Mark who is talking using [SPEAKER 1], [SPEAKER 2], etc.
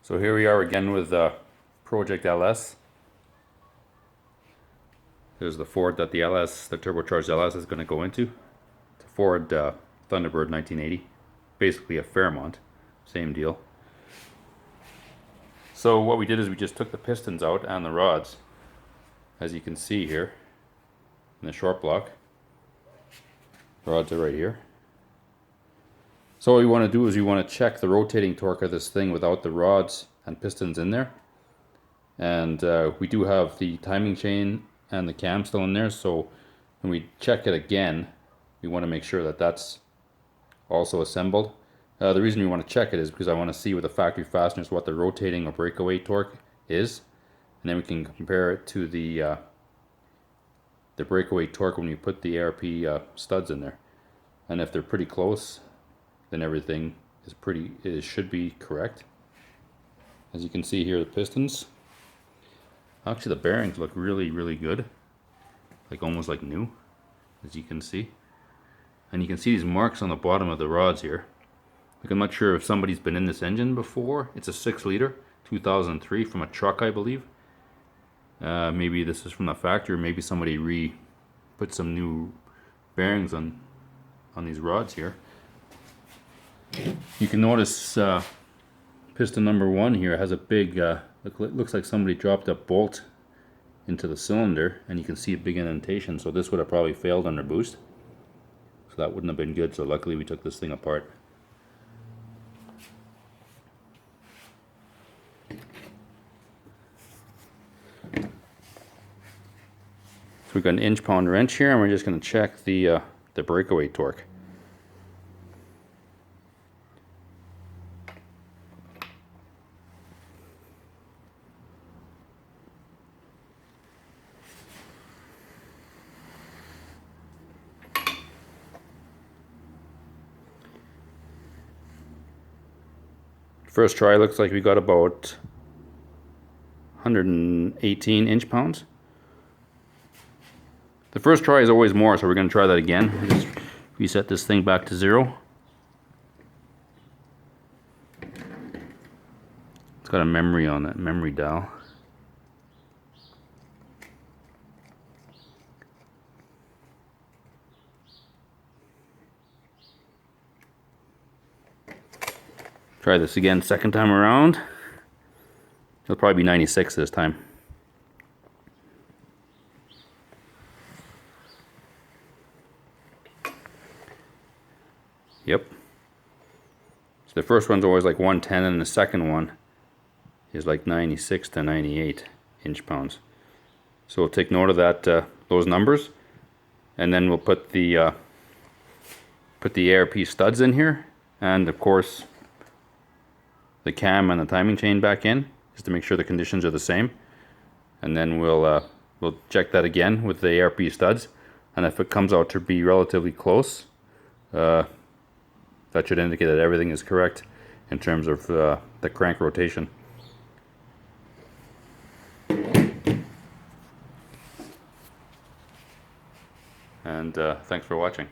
[SPEAKER 1] So here we are again with Project LS. There's the Ford that the turbocharged LS is going to go into. It's a Ford Thunderbird 1980, basically a Fairmont, same deal. So what we did is we just took the pistons out and the rods, as you can see here in the short block. The rods are right here. So what we want to do is we want to check the rotating torque of this thing without the rods and pistons in there. And we do have the timing chain and the cam still in there, so when we check it again, we want to make sure that that's also assembled. The reason we want to check it is because I want to see with the factory fasteners what the rotating or breakaway torque is, and then we can compare it to the breakaway torque when we put the ARP studs in there. And if they're pretty close, then everything should be correct. As you can see here, the pistons, actually the bearings look really good, like almost like new, as you can see. And you can see these marks on the bottom of the rods here. Like, I'm not sure if somebody's been in this engine before. It's a 6-liter 2003 from a truck, I believe. Maybe this is from the factory, or maybe somebody put some new bearings on these rods here. You can notice piston number 1 here has a big, looks like somebody dropped a bolt into the cylinder, and you can see a big indentation, so this would have probably failed under boost. So that wouldn't have been good, so luckily we took this thing apart. So we've got an inch-pound wrench here, and we're just going to check the breakaway torque. First try looks like we got about 118 inch-pounds. The first try is always more, so we're going to try that again. Just reset this thing back to 0. It's got a memory on that, memory dial. Try this again second time around. It'll probably be 96 this time. Yep. So the first one's always like 110, and the second one is like 96 to 98 inch-pounds. So we'll take note of that, those numbers, and then we'll put the ARP studs in here, and of course the cam and the timing chain back in, just to make sure the conditions are the same. And then we'll check that again with the ARP studs, and if it comes out to be relatively close, that should indicate that everything is correct in terms of the crank rotation. And thanks for watching.